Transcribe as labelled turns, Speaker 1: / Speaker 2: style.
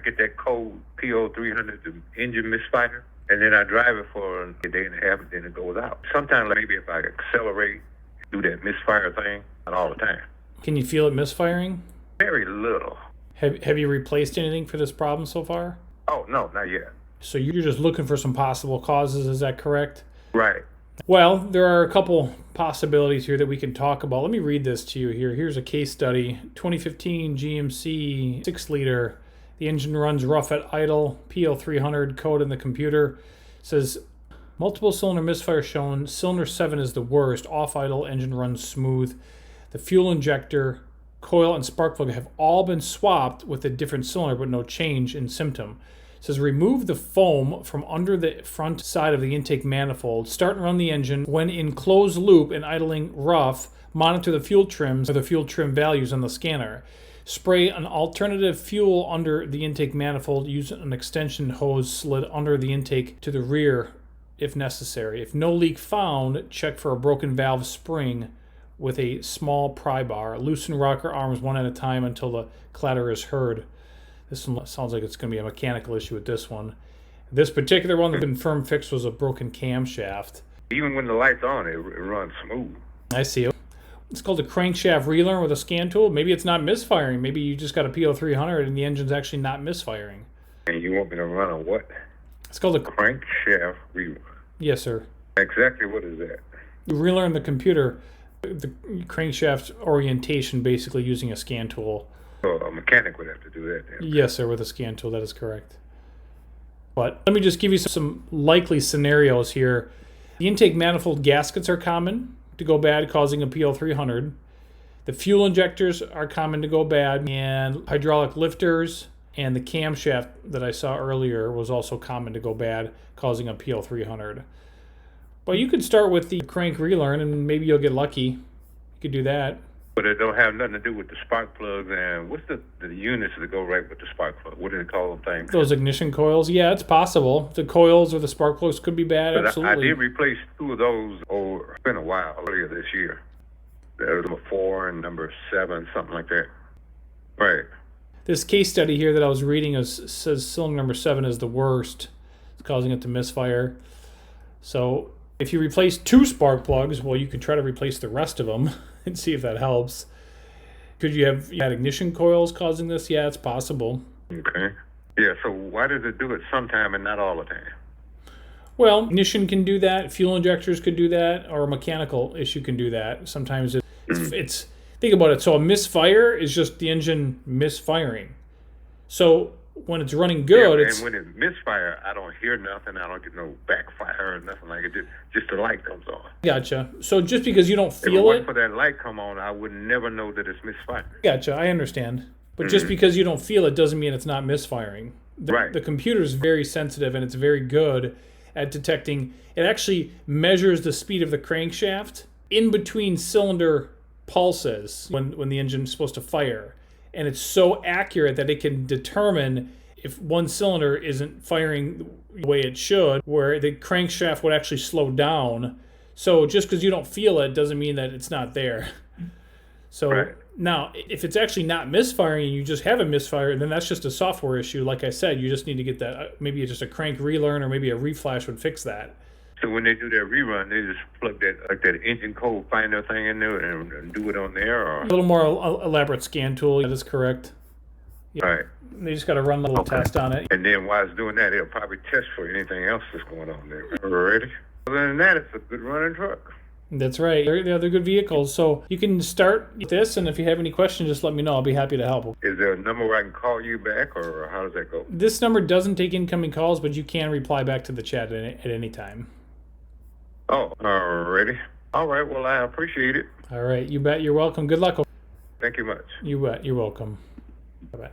Speaker 1: get that code PO300, the engine misfire, and then I drive it for a day and a half, and then it goes out. Sometimes maybe if I accelerate, do that misfire thing, not all the time.
Speaker 2: Can you feel it misfiring?
Speaker 1: Very little.
Speaker 2: Have you replaced anything for this problem so far?
Speaker 1: Oh, no, not yet.
Speaker 2: So you're just looking for some possible causes, is that correct?
Speaker 1: Right.
Speaker 2: Well, there are a couple possibilities here that we can talk about. Let me read this to you here. Here's a case study. 2015 GMC 6-liter. The engine runs rough at idle. PO300 code in the computer. It says, multiple cylinder misfire shown. Cylinder 7 is the worst. Off idle, engine runs smooth. The fuel injector, coil, and spark plug have all been swapped with a different cylinder, but no change in symptom. It says remove the foam from under the front side of the intake manifold. Start and run the engine. When in closed loop and idling rough, monitor the fuel trims or the fuel trim values on the scanner. Spray an alternative fuel under the intake manifold. Use an extension hose slid under the intake to the rear if necessary. If no leak found, check for a broken valve spring with a small pry bar. Loosen rocker arms one at a time until the clatter is heard. This one sounds like it's going to be a mechanical issue with this one. This particular one, the confirmed fix was a broken camshaft.
Speaker 1: Even when the light's on, it runs smooth.
Speaker 2: I see it. It's called a crankshaft relearn with a scan tool. Maybe it's not misfiring. Maybe you just got a PO300 and the engine's actually not misfiring.
Speaker 1: And you want me to run a what?
Speaker 2: It's called a
Speaker 1: crankshaft relearn.
Speaker 2: Yes, sir.
Speaker 1: Exactly what is that?
Speaker 2: You relearn the computer, the crankshaft orientation, basically using a scan tool.
Speaker 1: So a mechanic would have to do that then.
Speaker 2: Yes, sir, with a scan tool, that is correct. But let me just give you some likely scenarios here. The intake manifold gaskets are common to go bad, causing a PO300. The fuel injectors are common to go bad, and hydraulic lifters and the camshaft that I saw earlier was also common to go bad, causing a PO300. But you could start with the crank relearn, and maybe you'll get lucky. You could do that.
Speaker 1: But it don't have nothing to do with the spark plugs and what's the units that go right with the spark plug? What do they call them things?
Speaker 2: Those ignition coils? Yeah, it's possible. The coils or the spark plugs could be bad,
Speaker 1: but
Speaker 2: absolutely.
Speaker 1: I did replace 2 of those over, it's been a while, earlier this year. There was number 4 and number 7, something like that. Right.
Speaker 2: This case study here that I was reading says cylinder number 7 is the worst. It's causing it to misfire. So if you replace 2 spark plugs, well, you could try to replace the rest of them and see if that helps. Could you have ignition coils causing this? Yeah, it's possible.
Speaker 1: Okay. Yeah, so why does it do it sometime and not all the time?
Speaker 2: Well, ignition can do that. Fuel injectors could do that, or a mechanical issue can do that. Sometimes it's think about it. So a misfire is just the engine misfiring. So when it's running good,
Speaker 1: yeah, and when it's misfire, I don't hear nothing. I don't get no backfire or nothing like it. Just the light comes on.
Speaker 2: Gotcha. So just because you don't feel
Speaker 1: if it wasn't for that light come on, I would never know that it's misfiring.
Speaker 2: Gotcha. I understand. But just because you don't feel it doesn't mean it's not misfiring.
Speaker 1: Right.
Speaker 2: The computer is very sensitive, and it's very good at detecting. It actually measures the speed of the crankshaft in between cylinder pulses when the engine's supposed to fire. And it's so accurate that it can determine if one cylinder isn't firing the way it should, where the crankshaft would actually slow down. So just because you don't feel it doesn't mean that it's not there. So
Speaker 1: right.
Speaker 2: Now, if it's actually not misfiring and you just have a misfire, then that's just a software issue. Like I said, you just need to get that, maybe just a crank relearn or maybe a reflash would fix that.
Speaker 1: So when they do their rerun, they just plug that engine code finder thing in there and do it on there? Or?
Speaker 2: A little more elaborate scan tool, that is correct. Yeah.
Speaker 1: Right.
Speaker 2: They just got to run a little test on it.
Speaker 1: And then while it's doing that, it'll probably test for anything else that's going on there. Ready? Other than that, it's a good running truck.
Speaker 2: That's right. They're good vehicles. So you can start this, and if you have any questions, just let me know. I'll be happy to help.
Speaker 1: Is there a number where I can call you back, or how does that go?
Speaker 2: This number doesn't take incoming calls, but you can reply back to the chat at any time.
Speaker 1: Oh, alrighty. All right, well, I appreciate it.
Speaker 2: All right, you bet. You're welcome. Good luck.
Speaker 1: Thank you much.
Speaker 2: You bet. You're welcome. Bye-bye.